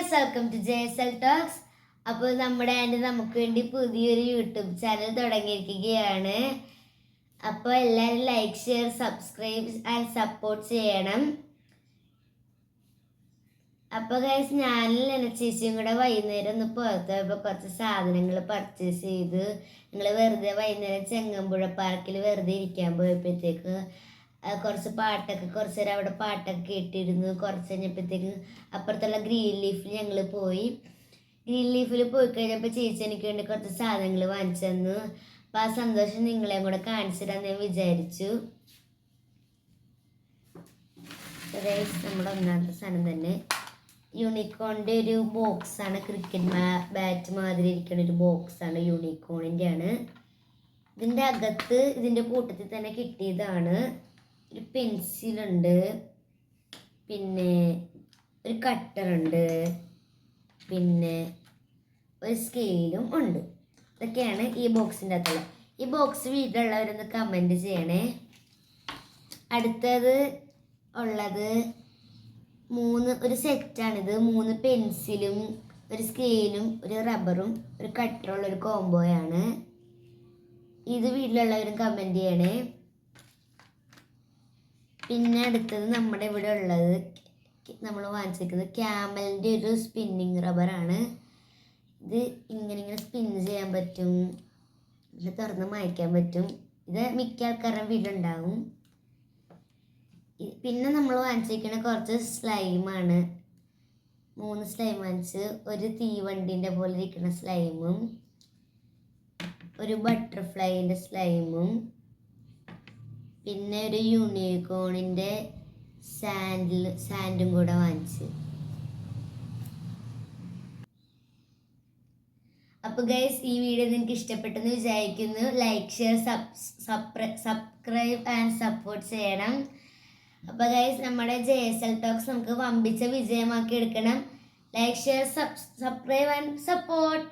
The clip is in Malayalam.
Guys, welcome to JSL talks. അപ്പോൾ നമ്മുടെ ആൻഡ് നമുക്ക് വേണ്ടി പുതിയൊരു യൂട്യൂബ് ചാനൽ തുടങ്ങിയിരിക്കുകയാണ്. അപ്പോൾ എല്ലാവരും like, share, subscribe and support ചെയ്യണം. അപ്പോൾ ഗൈസ്, ഞാനും ചേച്ചിയും കൂടെ വൈകുന്നേരം ഒന്ന് പുറത്ത് പോയപ്പോൾ കുറച്ച് സാധനങ്ങൾ പർച്ചേസ് ചെയ്തു. ഞങ്ങൾ വെറുതെ വൈകുന്നേരം ചെങ്ങമ്പുഴ പാർക്കിൽ വെറുതെ ഇരിക്കാൻ പോയപ്പോഴത്തേക്ക് കുറച്ച് കുറച്ച് നേരം അവിടെ പാട്ടൊക്കെ കേട്ടിരുന്നു. കുറച്ച് കഴിഞ്ഞപ്പോഴത്തേക്ക് അപ്പുറത്തുള്ള ഗ്രീൻ ലീഫിൽ ഞങ്ങൾ പോയി. ഗ്രീൻ ലീഫിൽ പോയി കഴിഞ്ഞപ്പോൾ ചേച്ചി എനിക്ക് വേണ്ടി കുറച്ച് സാധനങ്ങൾ വാങ്ങിച്ചു തന്നു. അപ്പോൾ ആ സന്തോഷം നിങ്ങളെയും കൂടെ കാണിച്ചു തരാൻ ഞാൻ വിചാരിച്ചു. നമ്മുടെ ഒന്നാമത്തെ സാധനം തന്നെ യൂണിക്കോണിൻ്റെ ഒരു ബോക്സാണ്. ക്രിക്കറ്റ് ബാറ്റ് മാതിരി ഇരിക്കുന്ന ഒരു ബോക്സാണ്, യൂണിക്കോണിൻ്റെ ആണ്. ഇതിൻ്റെ അകത്ത് ഇതിൻ്റെ കൂട്ടത്തിൽ തന്നെ കിട്ടിയതാണ്. ഒരു പെൻസിലുണ്ട്, പിന്നെ ഒരു കട്ടറുണ്ട്, പിന്നെ ഒരു സ്കെയിലും ഉണ്ട്. ഇതൊക്കെയാണ് ഈ ബോക്സിൻ്റെ അകത്തുള്ള. ഈ ബോക്സ് വീട്ടിലുള്ളവരൊന്ന് കമൻറ്റ് ചെയ്യണേ. അടുത്തത് ഉള്ളത് ഒരു സെറ്റാണിത്. 3 പെൻസിലും ഒരു സ്കെയിലും ഒരു റബ്ബറും ഒരു കട്ടറുള്ളൊരു കോംബോയാണ്. ഇത് വീട്ടിലുള്ളവരും കമൻറ്റ് ചെയ്യണേ. പിന്നെ അടുത്തത് നമ്മുടെ ഇവിടെ ഉള്ളത് നമ്മൾ വാങ്ങിച്ചിരിക്കുന്നത് ക്യാമലിൻ്റെ ഒരു സ്പിന്നിങ് റബ്ബറാണ്. ഇത് ഇങ്ങനെ സ്പിൻ ചെയ്യാൻ പറ്റും, ഇത് തുറന്ന് മായ്ക്കാൻ പറ്റും. ഇത് മിക്ക ആൾക്കാരുടെ വീട്ടിലുണ്ടാവും. പിന്നെ നമ്മൾ വാങ്ങിച്ചിരിക്കുന്ന കുറച്ച് സ്ലൈമാണ്. 3 സ്ലൈം വാങ്ങിച്ച്, ഒരു തീവണ്ടീൻ്റെ പോലെ ഇരിക്കുന്ന സ്ലൈമും ഒരു ബട്ടർഫ്ലൈൻ്റെ സ്ലൈമും പിന്നെ ഒരു യൂണിക്കോണിൻ്റെ സാൻഡും കൂടെ വാങ്ങിച്ച്. അപ്പോൾ ഗൈസ്, ഈ വീഡിയോ നിങ്ങൾക്ക് ഇഷ്ടപ്പെട്ടെന്ന് വിചാരിക്കുന്നു. Like, share, subscribe and support ചെയ്യണം. അപ്പോൾ ഗൈസ്, നമ്മുടെ JSL ടോക്സ് നമുക്ക് വമ്പിച്ച വിജയമാക്കി എടുക്കണം. Like, share, subscribe and support.